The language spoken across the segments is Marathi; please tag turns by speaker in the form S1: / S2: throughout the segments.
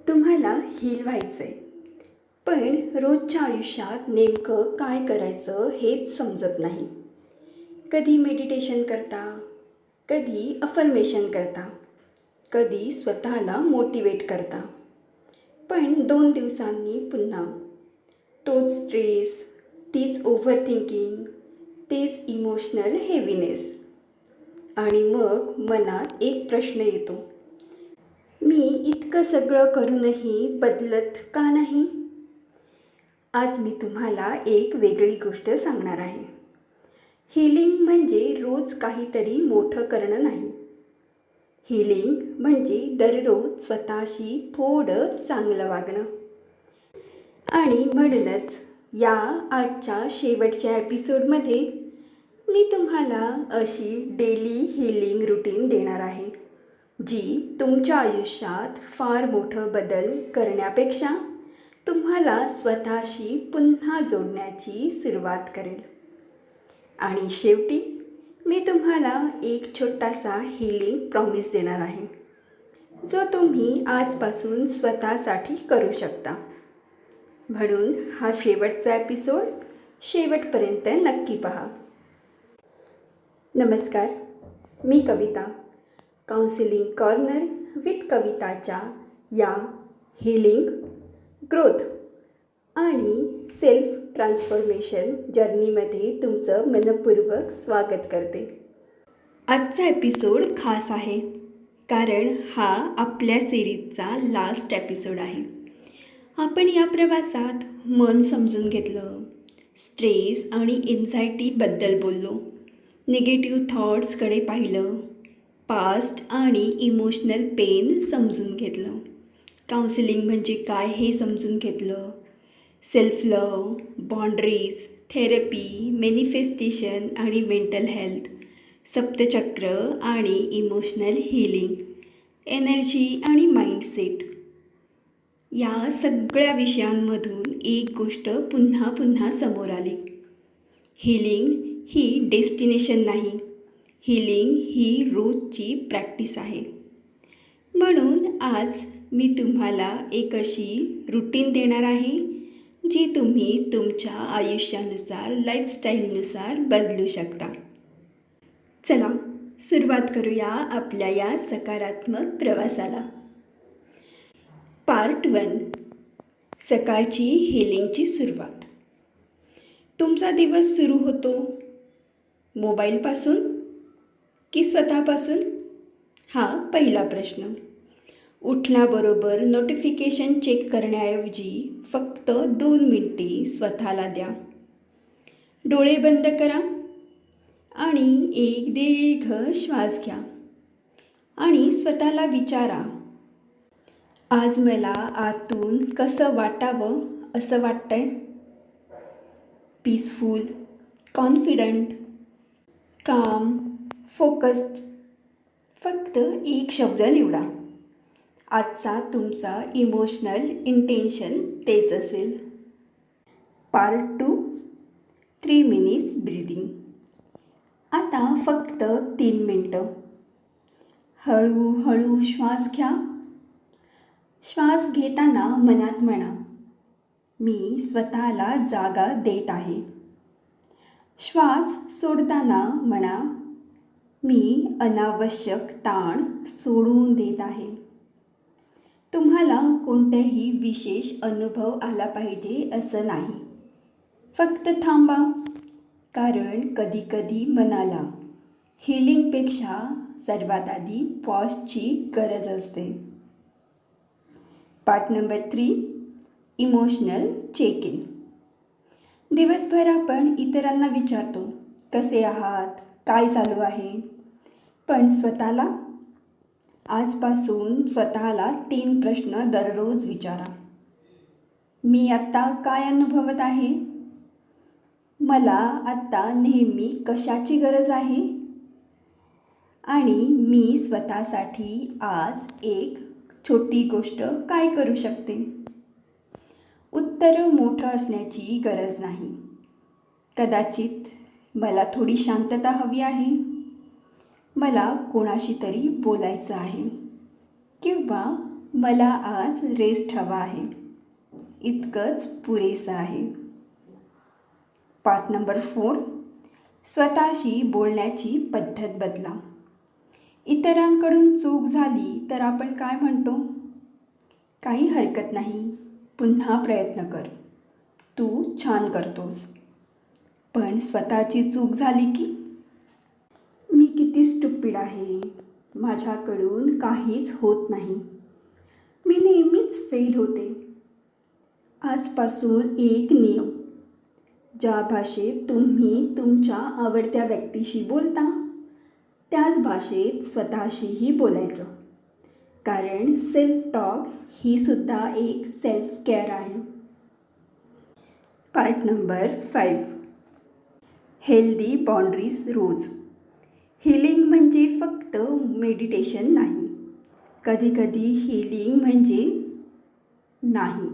S1: तुम्हाला हील व्हायचं आहे, पण रोजच्या आयुष्यात नेमकं काय करायचं हेच समजत नाही. कधी मेडिटेशन करता, कधी अफर्मेशन करता, कधी स्वतःला मोटिवेट करता. पण 2 दिवसांनी पुन्हा तोच स्ट्रेस, तीच ओव्हर थिंकिंग, तेच इमोशनल हेवीनेस. आणि मग मनात एक प्रश्न येतो, मी इतकं सगळं करूनही बदलत का नाही? आज मी तुम्हाला एक वेगळी गोष्ट सांगणार आहे. हीलिंग म्हणजे रोज काहीतरी मोठं करणं नाही. हीलिंग म्हणजे दररोज स्वतःशी थोडं चांगलं वागणं. आणि म्हणूनच या आजच्या शेवटच्या एपिसोडमध्ये मी तुम्हाला अशी डेली हीलिंग रुटीन देणार आहे, जी तुमच्या आयुष्यात फार मोठं बदल करण्यापेक्षा तुम्हाला स्वतःशी पुन्हा जोडण्याची सुरुवात करेल. आणि शेवटी मी तुम्हाला एक छोटासा हीलिंग प्रॉमिस देणार आहे, जो तुम्ही आजपासून स्वतःसाठी करू शकता. म्हणून हा शेवटचा एपिसोड शेवटपर्यंत नक्की पहा. नमस्कार, मी कविता. काउन्सिलिंग कॉर्नर विथ कविताच्या या हीलिंग, ग्रोथ आणि सेल्फ ट्रान्सफॉर्मेशन जर्नीमध्ये तुमचं मनपूर्वक स्वागत करते. आजचा एपिसोड खास आहे, कारण हा आपल्या सिरीजचा लास्ट एपिसोड आहे. आपण या प्रवासात मन समजून घेतलं, स्ट्रेस आणि एन्झायटीबद्दल बोललो, निगेटिव्ह थॉट्सकडे पाहिलं, पास्ट आणि इमोशनल पेन समजून घेतलं, काउन्सिलिंग म्हणजे काय हे समजून घेतलं, सेल्फ लव, बाउंड्रीज, थेरपी, मॅनिफेस्टेशन आणि मेंटल हेल्थ, सप्तचक्र आणि इमोशनल हीलिंग, एनर्जी आणि माइंडसेट. या सगळ्या विषयांमधून एक गोष्ट पुन्हा पुन्हा समोर आली. हीलिंग ही डेस्टिनेशन नाही, हीलिंग ही रोजची प्रॅक्टिस आहे. म्हणून आज मी तुम्हाला एक अशी रुटीन देणार आहे, जी तुम्ही तुमच्या आयुष्यानुसार, लाईफस्टाईलनुसार बदलू शकता. चला सुरुवात करूया आपल्या या सकारात्मक प्रवासाला. पार्ट 1, सकाळची हीलिंगची सुरुवात. तुमचा दिवस सुरू होतो मोबाईलपासून की स्वतःपासून? हा पहिला प्रश्न. उठल्याबरोबर नोटिफिकेशन चेक करण्याऐवजी फक्त 2 मिनिटे स्वतःला द्या. डोळे बंद करा आणि एक दीर्घ श्वास घ्या आणि स्वतःला विचारा, आज मला आतून कसं वाटावं असं वाटतंय? पीसफुल, कॉन्फिडंट, काम, फोकस्ड. फक्त एक शब्द निवडा. आजचा तुमचा इमोशनल इंटेन्शन तेच असेल. Part 2, 3 minutes breathing. आता फक्त 3 मिनटं. हळूहळू श्वास घ्या. श्वास घेताना मनात म्हणा, मी स्वतःला जागा देत आहे. श्वास सोडताना म्हणा, मी अनावश्यक ताण सोडून देत आहे. तुम्हाला कोणताही विशेष अनुभव आला पाहिजे असं नाही. फक्त थांबा, कारण कधीकधी मनाला हीलिंगपेक्षा सर्वात आधी पॉजची गरज असते. Part number 3, emotional check in. दिवसभर आपण इतरांना विचारतो, कसे आहात, काय चालू आहे, पण स्वतःला? आजपासून स्वतःला 3 प्रश्न दररोज विचारा. मी आत्ता काय अनुभवत आहे? मला आत्ता नेहमी कशाची गरज आहे? आणि मी स्वतःसाठी आज एक छोटी गोष्ट काय करू शकते? उत्तरं मोठं असण्याची गरज नाही. कदाचित मला थोडी शांतता हवी आहे, मला कोणाशी तरी बोलायचं आहे, किंवा मला आज रेस्ट हवा आहे. इतकंच पुरेसं आहे. Part number 4. स्वतःशी बोलण्याची पद्धत बदला. इतरांकडून चूक झाली तर आपण काय म्हणतो? काही हरकत नाही, पुन्हा प्रयत्न कर, तू छान करतोस. पण स्वतःची चूक झाली की मी किती स्टुपिड आहे, माझ्याकडून काहीच होत नाही, मी नेहमीच फेल होते. आजपासून एक नियम: ज्या भाषेत तुम्ही तुमच्या आवडत्या व्यक्तीशी बोलता त्याच भाषेत स्वतःशीही बोलायचं. कारण सेल्फ टॉक ही सुद्धा एक सेल्फ केअर आहे. Part number 5. हेल्दी बाउंड्रीज रोज. हिलिंग म्हणजे फक्त मेडिटेशन नाही. कधीकधी हिलिंग म्हणजे नाही.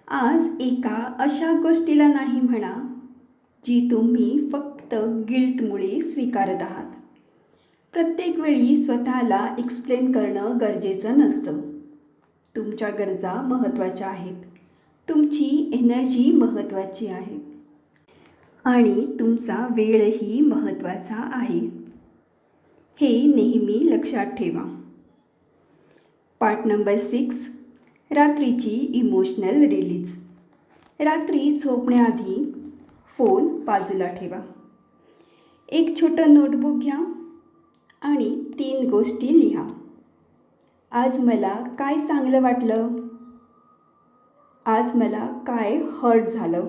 S1: आज एका अशा गोष्टीला नाही म्हणा जी तुम्ही फक्त गिल्टमुळे स्वीकारत आहात. प्रत्येक वेळी स्वतःला एक्सप्लेन करणं गरजेचं नसतं. तुमच्या गरजा महत्त्वाच्या आहेत, तुमची एनर्जी महत्त्वाची आहे आणि तुमचा वेळही महत्त्वाचा आहे. हे नेहमी लक्षात ठेवा. Part number 6. रात्रीची इमोशनल रिलीज. रात्री झोपण्याआधी फोन बाजूला ठेवा. एक छोटं नोटबुक घ्या आणि 3 गोष्टी लिहा. आज मला काय चांगलं वाटलं, आज मला काय हर्ट झालं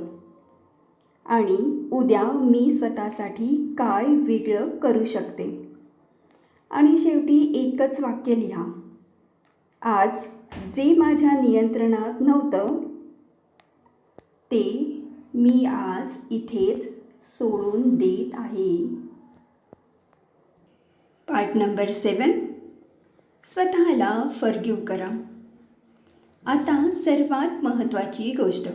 S1: आणि उद्या मी स्वतःसाठी काय वेगळं करू शकते. आणि शेवटी एकच वाक्य लिहा: आज जे माझ्या नियंत्रणात नव्हतं ते मी आज इथेच सोडून देत आहे. Part number 7. स्वतःला फॉरगिव्ह करा. आता सर्वात महत्त्वाची गोष्ट: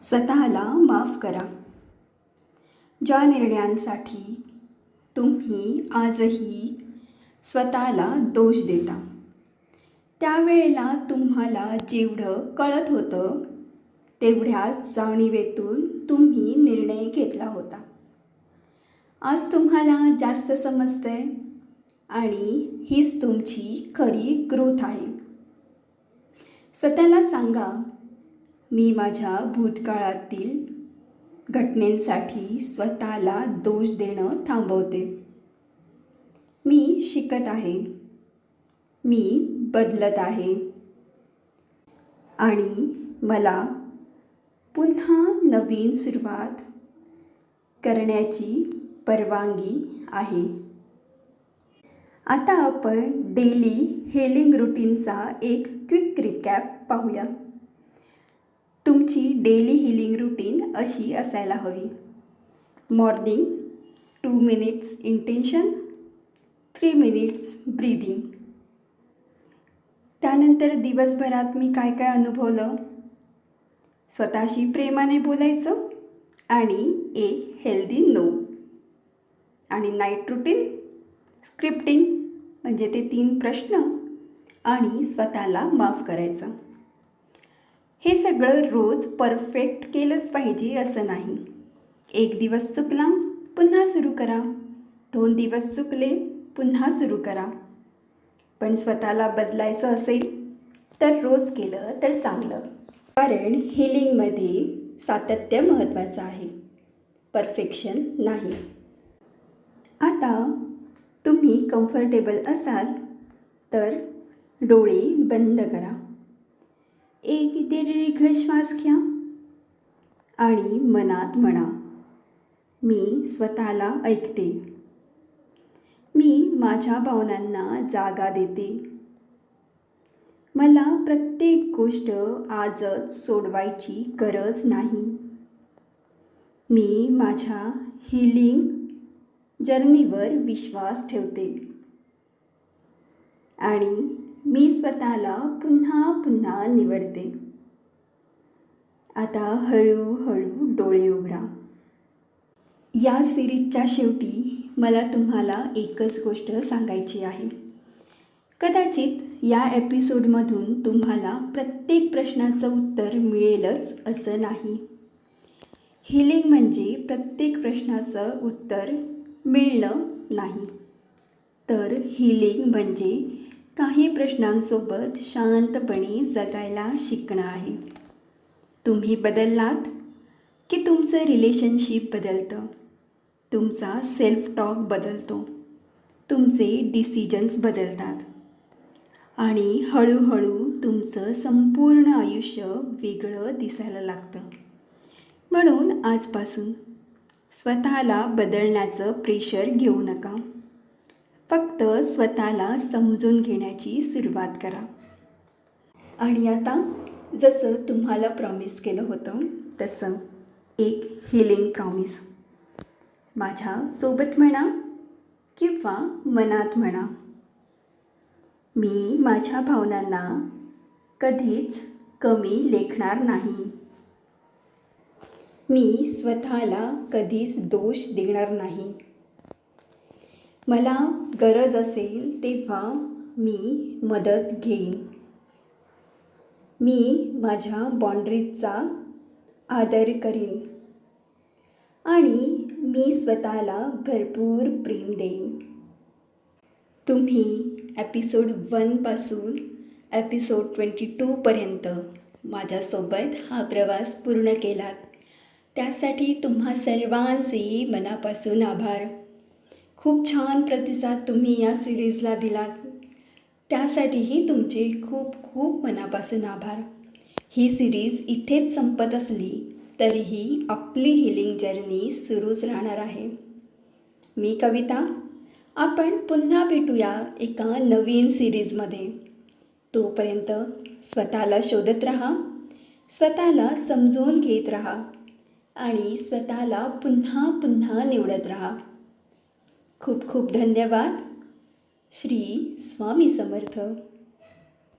S1: स्वतःला माफ करा. ज्या निर्णयांसाठी तुम्ही आजही स्वतःला दोष देता, त्यावेळेला तुम्हाला जेवढं कळत होतं तेवढ्याच जाणीवेतून तुम्ही निर्णय घेतला होता. आज तुम्हाला जास्त समजतंय आणि हीच तुमची खरी ग्रोथ आहे. स्वतःला सांगा, मी माझ्या भूतकाळातील घटनेसाठी स्वतःला दोष देणं थांबवते. मी शिकत आहे, मी बदलत आहे आणि मला पुन्हा नवीन सुरुवात करण्याची परवानगी आहे. आता आपण डेली हीलिंग रुटीनचा एक क्विक रिकॅप पाहूया. तुमची डेली हीलिंग रुटीन अशी असायला हवी: morning 2 minutes intention, 3 minutes breathing. त्यानंतर दिवसभरात मी काय काय अनुभवलं, स्वतःशी प्रेमाने बोलायचं आणि एक हेल्दी नो. आणि नाईट रुटीन स्क्रिप्टिंग म्हणजे ते 3 प्रश्न आणि स्वतःला माफ करायचं. हे सगळं रोज परफेक्ट केलंच पाहिजे असं नाही. 1 दिवस चुकला पुन्हा सुरू करा, 2 दिवस चुकले पुन्हा सुरू करा. पण स्वतःला बदलायचं असेल तर रोज केलं तर चांगलं. कारण हीलिंगमध्ये सातत्य महत्त्वाचं आहे, परफेक्शन नाही. आता तुम्ही कम्फर्टेबल असाल तर डोळे बंद करा. एक दीर्घ श्वास घ्या आणि मनात म्हणा, मी स्वतःला ऐकते, मी माझ्या भावनांना जागा देते, मला प्रत्येक गोष्ट आजच सोडवायची गरज नाही, मी माझ्या हीलिंग जर्नीवर विश्वास ठेवते आणि मी स्वतःला पुन्हा पुन्हा निवडते. आता हळूहळू डोळे उघडा. या सिरीजच्या शेवटी मला तुम्हाला एकच गोष्ट सांगायची आहे. कदाचित या एपिसोडमधून तुम्हाला प्रत्येक प्रश्नाचं उत्तर मिळेलच असं नाही. हिलिंग म्हणजे प्रत्येक प्रश्नाचं उत्तर मिळणं नाही, तर हिलिंग म्हणजे काही प्रश्नांसोबत शांतपणे जगायला शिकणं आहे. तुम्ही बदललात की तुमचं रिलेशनशिप बदलतं, तुमचा सेल्फ टॉक बदलतो, तुमचे डिसिजन्स बदलतात आणि हळूहळू तुमचं संपूर्ण आयुष्य वेगळं दिसायला लागतं. म्हणून आजपासून स्वतःला बदलण्याचं प्रेशर घेऊ नका. फक्त स्वतःला समजून घेण्याची सुरुवात करा. आणि आता जसं तुम्हाला प्रॉमिस केलं होतं तसं एक हिलिंग प्रॉमिस माझ्यासोबत म्हणा किंवा मनात म्हणा. मी माझ्या भावनांना कधीच कमी लेखणार नाही. मी स्वतःला कधीच दोष देणार नाही. मला गरज असेल तेव्हा मी मदत घेईन. मी माझ्या बाउंड्रीजचा आदर करीन आणि मी स्वतःला भरपूर प्रेम देईन. तुम्ही एपिसोड 1पासून एपिसोड 22पर्यंत माझ्यासोबत हा प्रवास पूर्ण केलात. त्यासाठी तुम्हा सर्वांचे मनापासून आभार. खूप छान प्रतिसाद तुम्ही या सिरीजला दिलात, त्यासाठीही तुमचे खूप खूप मनापासून आभार. ही सिरीज इथेच संपत असली तरीही आपली हिलिंग जर्नी सुरूच राहणार आहे. मी कविता. आपण पुन्हा भेटूया एका नवीन सिरीजमध्ये. तोपर्यंत स्वतःला शोधत राहा, स्वतःला समजून घेत राहा आणि स्वतःला पुन्हा पुन्हा निवडत राहा. खूप खूप धन्यवाद. श्री स्वामी समर्थ.